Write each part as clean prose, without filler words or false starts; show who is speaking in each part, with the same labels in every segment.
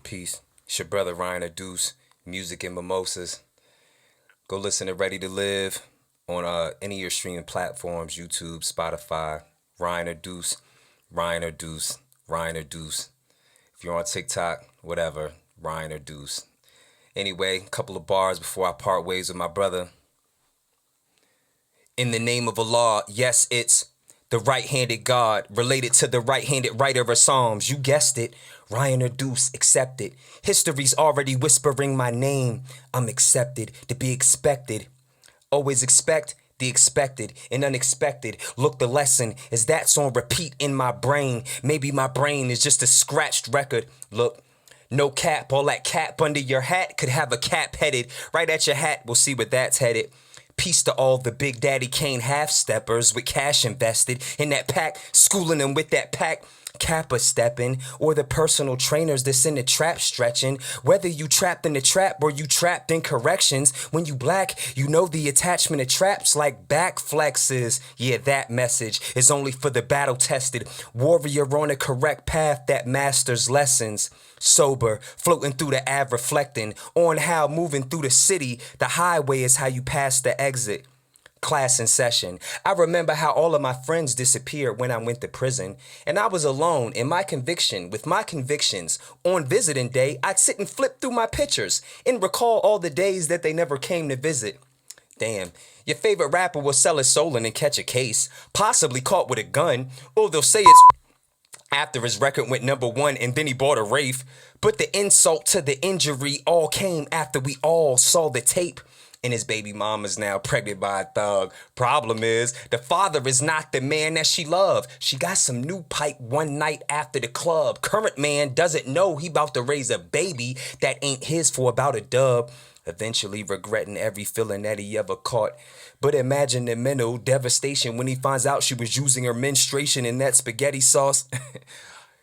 Speaker 1: Peace. It's your brother Ryan or Duece, Music and Mimosas. Go listen to Ready to Live on any of your streaming platforms, YouTube, Spotify, Ryan or Duece, Ryan or Duece, Ryan or Duece. If you're on TikTok, whatever, Ryan or Duece. Anyway, a couple of bars before I part ways with my brother. In the name of Allah, yes, it's the right-handed God, related to the right-handed writer of Psalms. You guessed it, Ryan or Duece, accept it. History's already whispering my name. I'm accepted, to be expected. Always expect the expected and unexpected. Look, the lesson is that's on repeat in my brain. Maybe my brain is just a scratched record. Look, no cap, all that cap under your hat could have a cap headed right at your hat. We'll see where that's headed. Peace to all the Big Daddy Kane half-steppers with cash invested in that pack, schooling them with that pack. Kappa stepping, or the personal trainers that's in the trap stretching. Whether you trapped in the trap or you trapped in corrections, when you black, you know the attachment of traps like back flexes. Yeah, that message is only for the battle tested warrior on a correct path that masters lessons. Sober, floating through the Ave, reflecting on how moving through the city, the highway is how you pass the exit. Class in session. I remember how all of my friends disappeared when I went to prison, and I was alone in my conviction with my convictions. On visiting day, I'd sit and flip through my pictures and recall all the days that they never came to visit. Damn, your favorite rapper will sell his soul and catch a case, possibly caught with a gun, or they'll say it's after his record went #1 and then he bought a Wraith. But the insult to the injury all came after we all saw the tape. And his baby mama's now pregnant by a thug. Problem is, the father is not the man that she loved. She got some new pipe one night after the club. Current man doesn't know he about to raise a baby that ain't his for about a dub. Eventually regretting every feeling that he ever caught. But imagine the mental devastation when he finds out she was using her menstruation in that spaghetti sauce.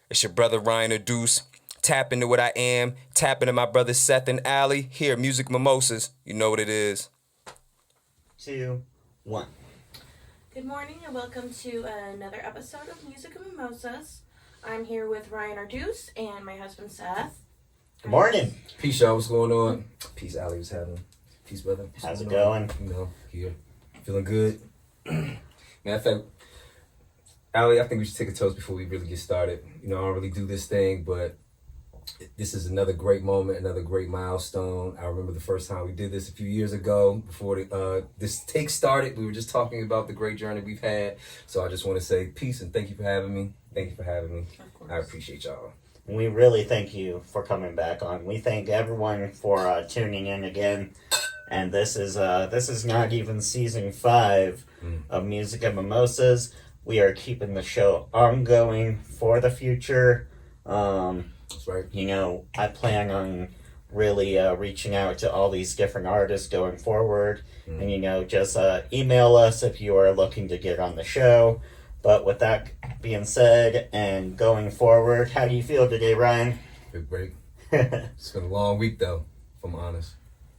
Speaker 1: It's your brother Ryan or Duece. Tap into what I am. Tap into my brothers Seth and Allie. Here, Music Mimosas. You know what it is.
Speaker 2: 2, 1.
Speaker 3: Good morning and welcome to another episode of Music and Mimosas. I'm here with Ryan or Duece and my husband Seth.
Speaker 2: Good morning.
Speaker 1: Peace, y'all. What's going on? Peace, Allie. What's happening? Peace, brother.
Speaker 2: How's it going?
Speaker 1: You know, here. Feeling good. Matter of fact, Allie, I think we should take a toast before we really get started. You know, I don't really do this thing, but this is another great moment, another great milestone. I remember the first time we did this a few years ago before this take started. We were just talking about the great journey we've had. So I just want to say peace and thank you for having me. Thank you for having me. I appreciate y'all.
Speaker 2: We really thank you for coming back on. We thank everyone for tuning in again. And this is not even season 5 of Music and Mimosas. We are keeping the show ongoing for the future.
Speaker 1: That's right.
Speaker 2: You know, I plan on really reaching out to all these different artists going forward. And, you know, just email us if you are looking to get on the show. But with that being said and going forward, how do you feel today, Ryan?
Speaker 1: Feel great. It's been a long week, though, if I'm honest.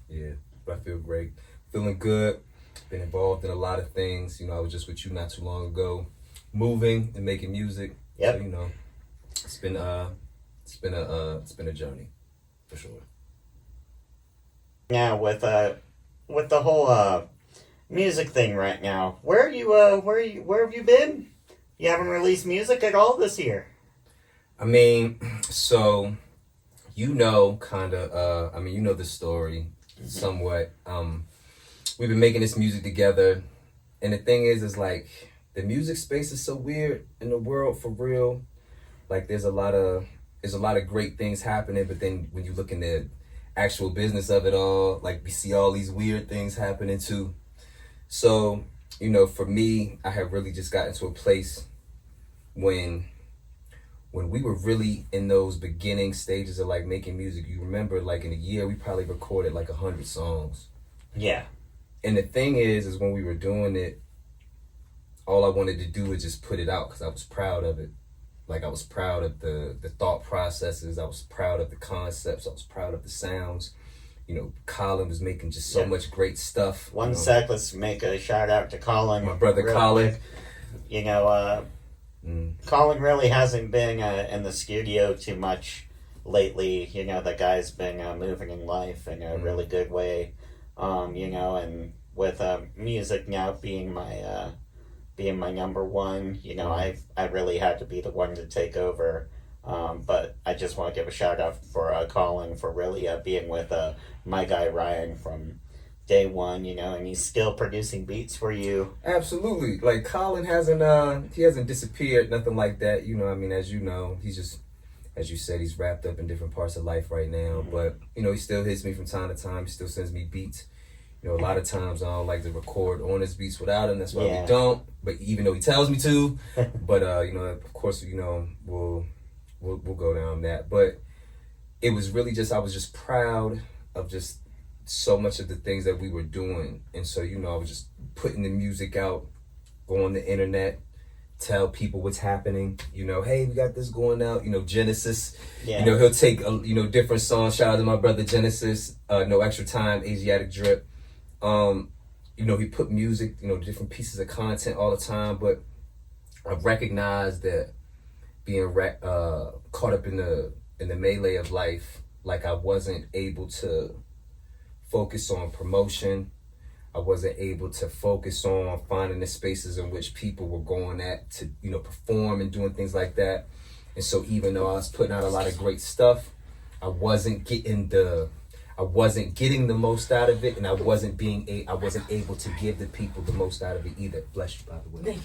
Speaker 1: Yeah, but I feel great. Feeling good. Been involved in a lot of things. You know, I was just with you not too long ago, moving and making music.
Speaker 2: Yep.
Speaker 1: So, you know, it's been a journey, for sure.
Speaker 2: Now with the whole music thing right now, where have you been? You haven't released music at all this year.
Speaker 1: I mean, so you know, you know the story somewhat. We've been making this music together, and the thing is like the music space is so weird in the world for real. Like there's a lot of great things happening, but then when you look in the actual business of it all, like we see all these weird things happening too. So, you know, for me, I have really just gotten to a place when we were really in those beginning stages of like making music. You remember, like in a year, we probably recorded like 100 songs.
Speaker 2: Yeah.
Speaker 1: And the thing is when we were doing it, all I wanted to do was just put it out because I was proud of it. Like I was proud of the thought processes. I was proud of the concepts. I was proud of the sounds. You know, Colin was making just so much great stuff.
Speaker 2: One sec, let's make a shout out to Colin.
Speaker 1: My brother Colin.
Speaker 2: Quick. You know, Colin really hasn't been in the studio too much lately, the guy's been moving in life in a really good way. And with music now being my number one, I really had to be the one to take over. But I just want to give a shout out for Colin for really being with my guy Ryan from day one, and he's still producing beats for you.
Speaker 4: Absolutely. Like Colin hasn't disappeared, nothing like that. As you know, he's just, as you said, he's wrapped up in different parts of life right now.
Speaker 2: Mm-hmm.
Speaker 4: But, he still hits me from time to time. He still sends me beats. A lot of times I don't like to record on his beats without him. That's why we don't. But even though he tells me to, but of course, we'll go down that. But it was really just, I was just proud of just so much of the things that we were doing. And so, I was just putting the music out, go on the internet, tell people what's happening. Hey, we got this going out. Genesis. Yeah. He'll take different songs. Shout out to my brother Genesis. No Extra Time, Asiatic Drip. He put music, different pieces of content all the time. But I recognized that being caught up in the melee of life, like I wasn't able to focus on promotion. I wasn't able to focus on finding the spaces in which people were going at to, perform and doing things like that. And so even though I was putting out a lot of great stuff, I wasn't getting the most out of it, and I wasn't able to give the people the most out of it either. Bless you, by the way.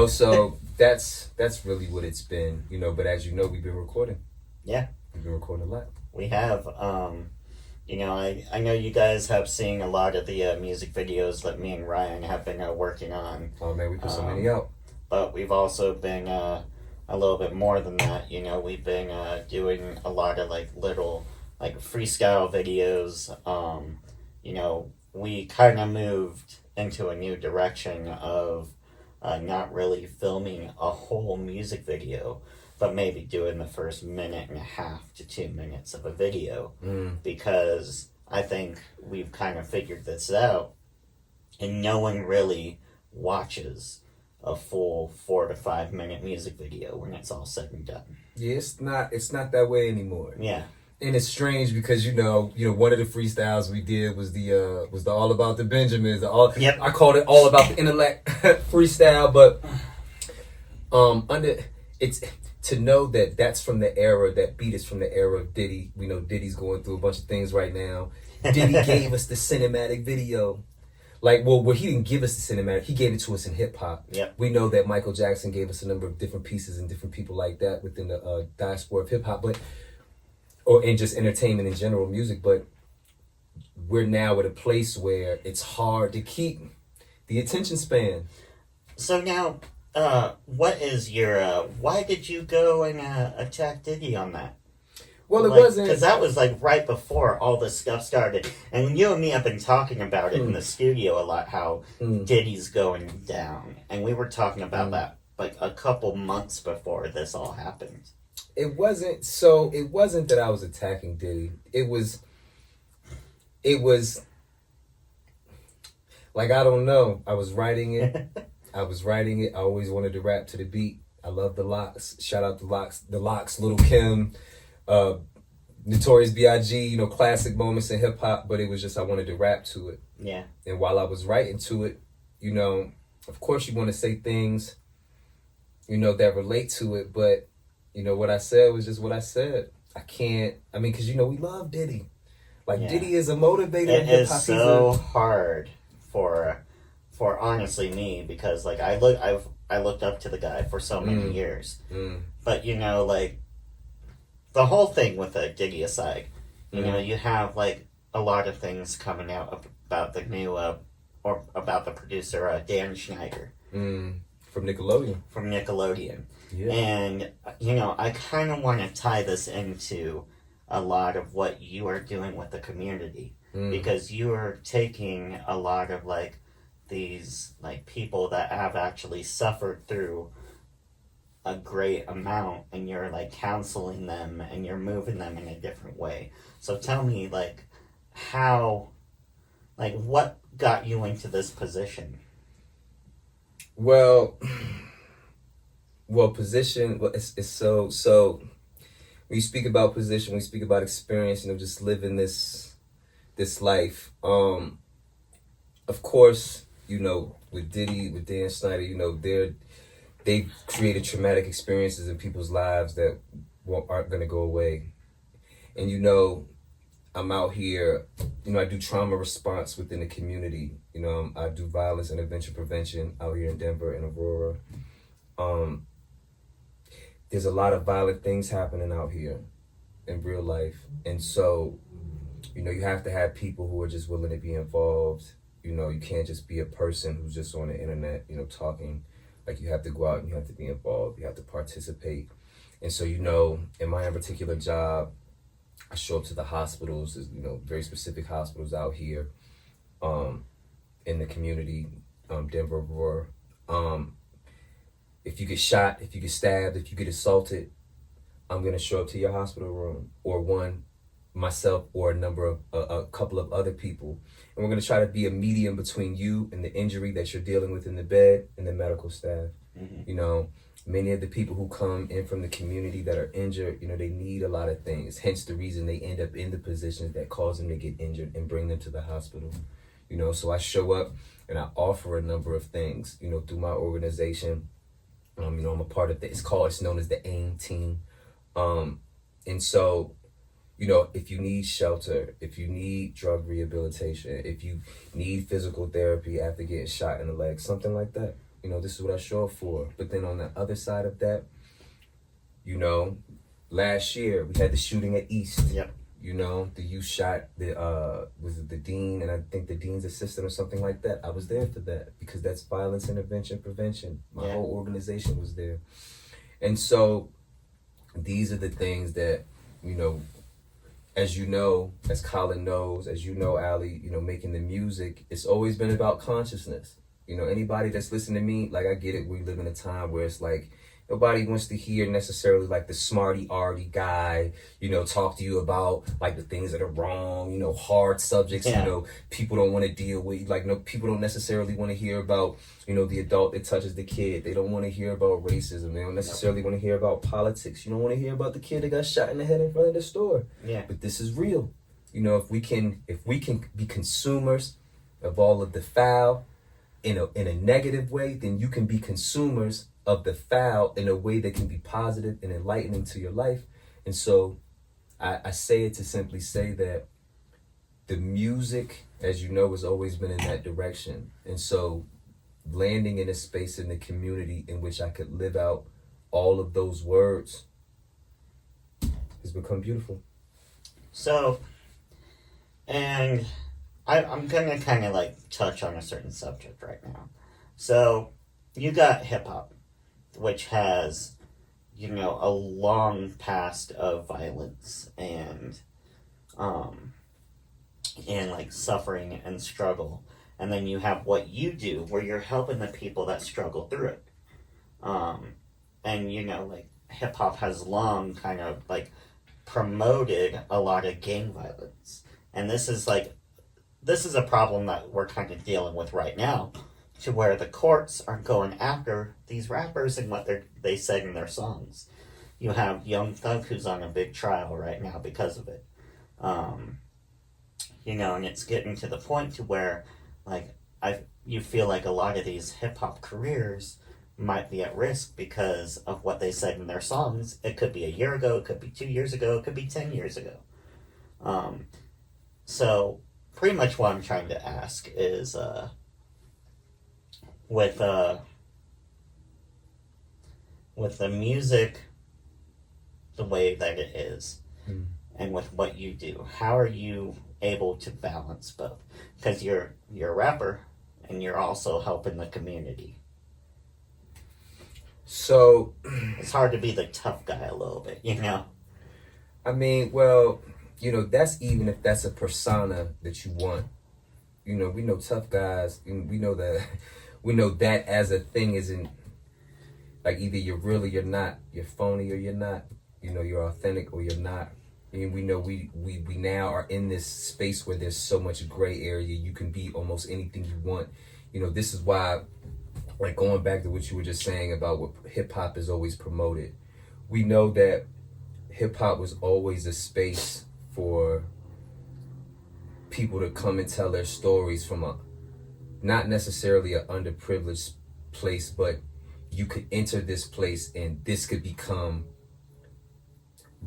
Speaker 4: So that's really what it's been. But as you know, we've been recording.
Speaker 2: Yeah,
Speaker 4: we've been recording a lot.
Speaker 2: We have. I know you guys have seen a lot of the music videos that me and Ryan have been working on.
Speaker 4: Oh man, we put so many out.
Speaker 2: But we've also been a little bit more than that. We've been doing a lot of little freestyle videos. We kind of moved into a new direction of not really filming a whole music video, but maybe doing the first 1.5 to 2 minutes of a video, because I think we've kind of figured this out, and no one really watches a full 4 to 5 minute music video when it's all said and done.
Speaker 4: Yeah, it's not that way anymore.
Speaker 2: Yeah.
Speaker 4: And it's strange because one of the freestyles we did was the All About the Benjamins.
Speaker 2: Yep.
Speaker 4: I called it All About the Intellect freestyle, but it's to know that that's from the era, that beat is from the era of Diddy. We know Diddy's going through a bunch of things right now. Diddy gave us the cinematic video. He didn't give us the cinematic. He gave it to us in hip hop.
Speaker 2: Yep.
Speaker 4: We know that Michael Jackson gave us a number of different pieces and different people like that within the diaspora of hip hop, or in just entertainment in general, music. But we're now at a place where it's hard to keep the attention span.
Speaker 2: So now, what is your? Why did you go and attack Diddy on that?
Speaker 4: Well, it wasn't,
Speaker 2: because that was right before all this stuff started, and you and me have been talking about it in the studio a lot. How Diddy's going down, and we were talking about that a couple months before this all happened.
Speaker 4: It wasn't that I was attacking Diddy. It was I don't know. I was writing it. I always wanted to rap to the beat. I love the Locks. Shout out the Locks, Lil' Kim, Notorious B.I.G., classic moments in hip hop, but it was just I wanted to rap to it.
Speaker 2: Yeah.
Speaker 4: And while I was writing to it, of course you want to say things, that relate to it, but what I said was just what I said. I can't, because we love Diddy. Diddy is a motivator.
Speaker 2: It is so hard for honestly me, because I looked up to the guy for so many years. But the whole thing with Diddy aside, you have a lot of things coming out about the new or about the producer Dan Schneider
Speaker 4: from Nickelodeon.
Speaker 2: Yeah. And, I kind of want to tie this into a lot of what you are doing with the community. Because you are taking a lot of, these, people that have actually suffered through a great amount, and you're, counseling them, and you're moving them in a different way. So tell me, how, what got you into this position?
Speaker 4: Position, it's so when you speak about position, when you speak about experience, just living this life. Of course, with Diddy, with Dan Snyder, they've created traumatic experiences in people's lives that aren't going to go away. And I'm out here, I do trauma response within the community. I do violence and intervention prevention out here in Denver and Aurora. There's a lot of violent things happening out here in real life. And so, you have to have people who are just willing to be involved. You can't just be a person who's just on the internet, talking. Like, you have to go out and you have to be involved. You have to participate. And so, in my particular job, I show up to the hospitals, very specific hospitals out here in the community, Denver, Aurora. If you get shot, if you get stabbed, if you get assaulted, I'm going to show up to your hospital room, or myself or a couple of other people. And we're going to try to be a medium between you and the injury that you're dealing with in the bed and the medical staff. Mm-hmm. Many of the people who come in from the community that are injured, they need a lot of things. Hence the reason they end up in the positions that cause them to get injured and bring them to the hospital. So I show up and I offer a number of things, through my organization. I'm a part of it's known as the AIM team. And so, if you need shelter, if you need drug rehabilitation, if you need physical therapy after getting shot in the leg, something like that, this is what I show up for. But then on the other side of that, last year we had the shooting at East.
Speaker 2: Yep.
Speaker 4: The youth shot was it the dean, and I think the dean's assistant or something like that. I was there for that because that's violence intervention prevention. My whole organization was there. And so these are the things that, as Colin knows, as Ali, making the music, it's always been about consciousness. Anybody that's listening to me, like, I get it. We live in a time where it's like, nobody wants to hear necessarily like the smarty arty guy, talk to you about like the things that are wrong, hard subjects, people don't want to deal with. Like, no, people don't necessarily want to hear about, the adult that touches the kid. They don't want to hear about racism. They don't necessarily want to hear about politics. You don't want to hear about the kid that got shot in the head in front of the store.
Speaker 2: Yeah.
Speaker 4: But this is real. If we can be consumers of all of the foul in a negative way, then you can be consumers of the foul in a way that can be positive and enlightening to your life. And so I say it to simply say that the music, as has always been in that direction. And so landing in a space in the community in which I could live out all of those words has become beautiful.
Speaker 2: So, and I'm going to kind of like touch on a certain subject right now. So, you got hip hop, which has, a long past of violence and like suffering and struggle. And then you have what you do, where you're helping the people that struggle through it. And, like, hip hop has long kind of like promoted a lot of gang violence. And this is a problem that we're kind of dealing with right now, to where the courts are going after these rappers and what they said in their songs. You have Young Thug, who's on a big trial right now because of it. And it's getting to the point to where, like, you feel like a lot of these hip-hop careers might be at risk because of what they said in their songs. It could be a year ago, it could be 2 years ago, it could be 10 years ago. So pretty much what I'm trying to ask is, with the music the way that it is, and with what you do, how are you able to balance both? Because you're a rapper and you're also helping the community.
Speaker 4: So
Speaker 2: it's hard to be the tough guy a little bit,
Speaker 4: I mean, well, that's even if that's a persona that you want. We know tough guys, and we know that as a thing isn't, like, either you're real or you're not, you're phony or you're not, you're authentic or you're not. And we know we now are in this space where there's so much gray area. You can be almost anything you want. This is why, like, going back to what you were just saying about what hip hop is always promoted. We know that hip hop was always a space for people to come and tell their stories from a not necessarily an underprivileged place, but you could enter this place and this could become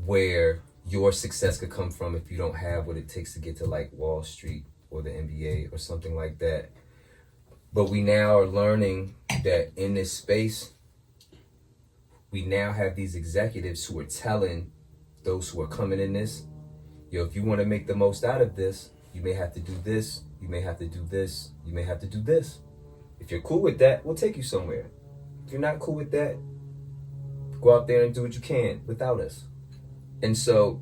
Speaker 4: where your success could come from if you don't have what it takes to get to like Wall Street or the NBA or something like that. But we now are learning that in this space, we now have these executives who are telling those who are coming in this, yo, if you want to make the most out of this, you may have to do this, you may have to do this, you may have to do this. If you're cool with that, we'll take you somewhere. If you're not cool with that, go out there and do what you can without us. And so,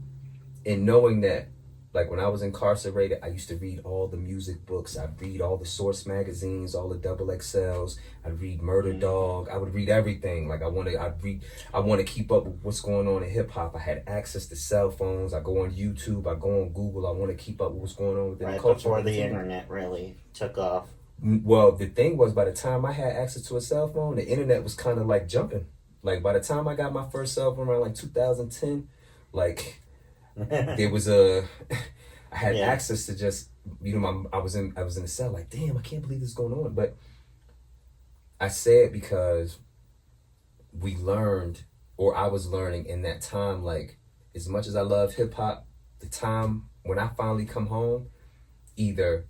Speaker 4: in knowing that, like when I was incarcerated, I used to read all the music books. I'd read all the Source magazines, all the Double XLs. I'd read Murder Dog. I would read everything. Like I want to keep up with what's going on in hip hop. I had access to cell phones. I go on YouTube. I go on Google. I want to keep up with what's going on within the culture.
Speaker 2: Before the internet really took off.
Speaker 4: Well, the thing was, by the time I had access to a cell phone, the internet was kind of like jumping. Like by the time I got my first cell phone around like 2010, like there was I had access to just, you know, I was in the cell like, damn, I can't believe this is going on. But I say it because we learned, or I was learning in that time, like as much as I love hip hop, the time when I finally come home, either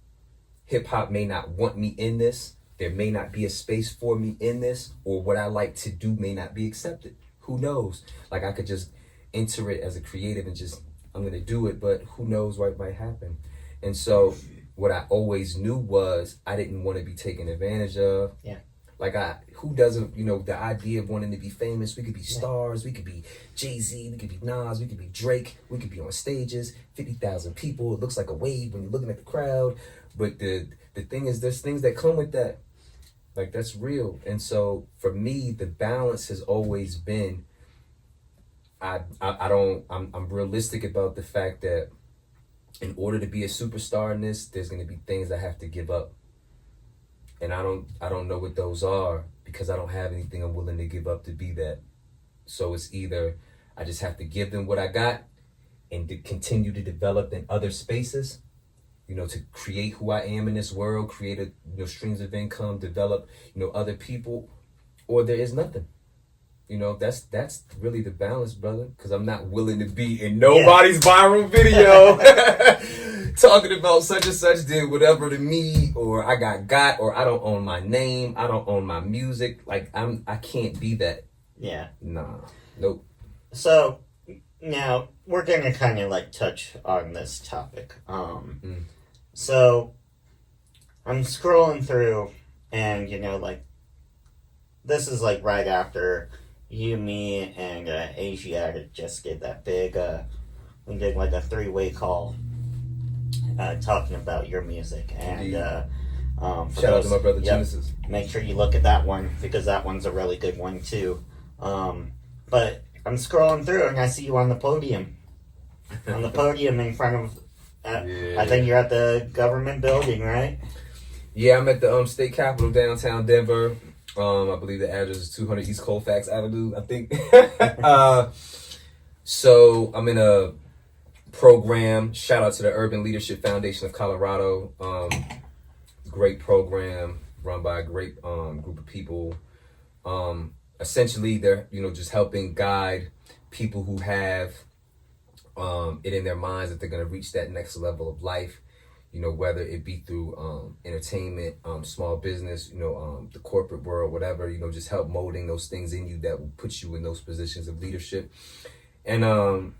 Speaker 4: hip hop may not want me in this, there may not be a space for me in this, or what I like to do may not be accepted. Who knows? Like I could just enter it as a creative and just, I'm going to do it, but who knows what might happen. And so what I always knew was I didn't want to be taken advantage of.
Speaker 2: Yeah.
Speaker 4: Like who doesn't, you know, the idea of wanting to be famous, we could be stars, we could be Jay-Z, we could be Nas, we could be Drake, we could be on stages, 50,000 people, it looks like a wave when you're looking at the crowd. But the thing is, there's things that come with that. Like that's real. And so for me, the balance has always been, I'm realistic about the fact that in order to be a superstar in this, there's going to be things I have to give up. And I don't know what those are because I don't have anything I'm willing to give up to be that. So it's either I just have to give them what I got and to continue to develop in other spaces, you know, to create who I am in this world, create streams of income, develop, other people, or there is nothing. That's really the balance, brother, because I'm not willing to be in nobody's viral video talking about such and such did whatever to me, or I got, or I don't own my name, I don't own my music. Like I can't be that.
Speaker 2: Yeah.
Speaker 4: Nah. Nope.
Speaker 2: So now we're gonna kind of like touch on this topic. So I'm scrolling through, and this is like right after you, me, and Asiatic just did that big. We did like a 3-way call, talking about your music, and
Speaker 4: shout out to my brother Genesis.
Speaker 2: Make sure you look at that one because that one's a really good one too. But I'm scrolling through and I see you on the podium. On the podium in front of, I think you're at the government building, right?
Speaker 4: Yeah, I'm at the state capitol downtown Denver. I believe the address is 200 East Colfax Avenue, I think. So I'm in a program. Shout out to the Urban Leadership Foundation of Colorado. Great program run by a great group of people. Essentially, they're just helping guide people who have it in their minds that they're going to reach that next level of life. Whether it be through entertainment, small business, the corporate world, whatever, just help molding those things in you that will put you in those positions of leadership. And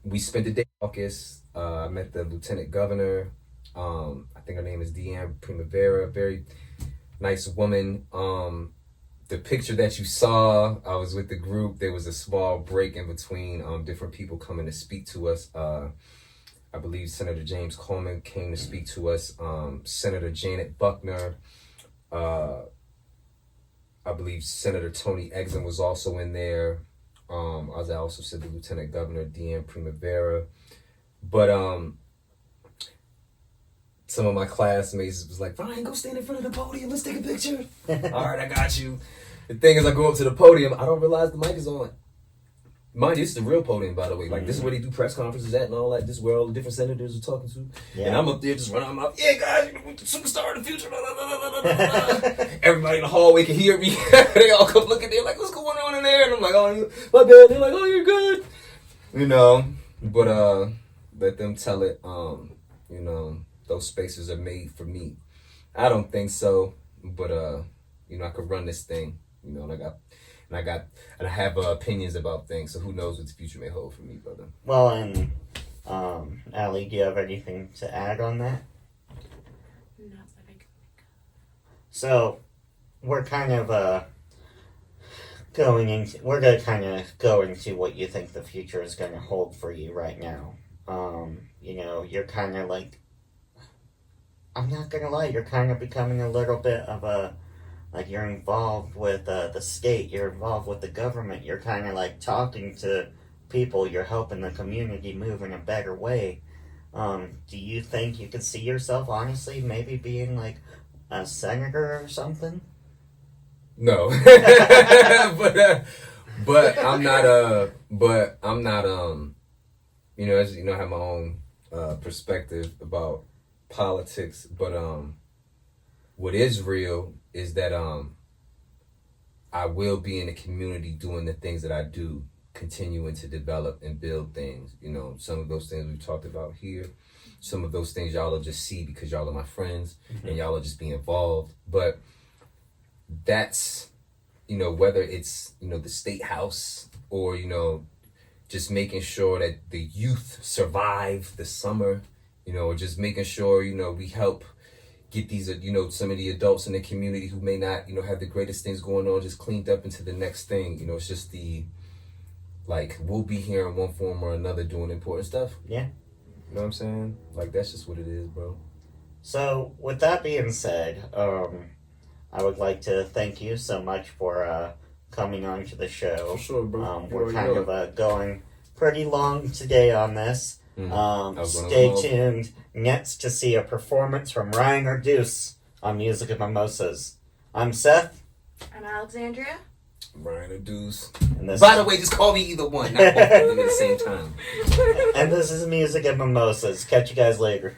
Speaker 4: we spent the day in August. I met the lieutenant governor. I think her name is Diane Primavera, very nice woman. The picture that you saw, I was with the group. There was a small break in between different people coming to speak to us. I believe Senator James Coleman came to speak to us. Senator Janet Buckner. I believe Senator Tony Exum was also in there. As I also said, the Lieutenant Governor, Deanne Primavera. But some of my classmates was like, Ryan, go stand in front of the podium. Let's take a picture. All right, I got you. The thing is, I go up to the podium. I don't realize the mic is on. Mind you, this is the real podium, by the way. Like, this is where they do press conferences at and all that. This is where all the different senators are talking to. Yeah. And I'm up there just running my mouth. Yeah, guys, we're the superstar of the future. Blah, blah, blah, blah, blah, blah. Everybody in the hallway can hear me. They all come looking there like, what's going on in there? And I'm like, oh, my bad. They're like, oh, you're good. You know, but let them tell it. You know, those spaces are made for me. I don't think so, but you know, I could run this thing. You know, and I have opinions about things. So who knows what the future may hold for me, brother.
Speaker 2: Well, and Allie, do you have anything to add on that?
Speaker 3: Not that I can think of.
Speaker 2: So we're kind of going into what you think the future is going to hold for you right now. You know, you're kind of like, I'm not gonna lie, you're kind of becoming a little bit of like you're involved with the state, you're involved with the government, you're kind of like talking to people, you're helping the community move in a better way. Do you think you could see yourself, honestly, maybe being like a senator or something?
Speaker 4: No. but I'm not you know, as you know, I have my own perspective about politics, but what is real is that I will be in the community doing the things that I do, continuing to develop and build things. You know, some of those things we've talked about here, some of those things y'all will just see because y'all are my friends and y'all will just be involved. But that's, you know, whether it's, you know, the state house or, you know, just making sure that the youth survive the summer, you know, or just making sure, you know, we help get these, you know, some of the adults in the community who may not, you know, have the greatest things going on just cleaned up into the next thing. You know, it's just like, we'll be here in one form or another doing important stuff.
Speaker 2: Yeah.
Speaker 4: You know what I'm saying? Like, that's just what it is, bro.
Speaker 2: So, with that being said, I would like to thank you so much for coming on to the show.
Speaker 4: For sure, bro.
Speaker 2: We're kind of going pretty long today on this. Stay tuned next to see a performance from Rian or Duece on Music of Mimosas. I'm Seth.
Speaker 3: I'm Alexandria.
Speaker 4: Rian or Duece.
Speaker 1: By the way, just call me either one, not both of them at the same time.
Speaker 2: And this is Music of Mimosas. Catch you guys later.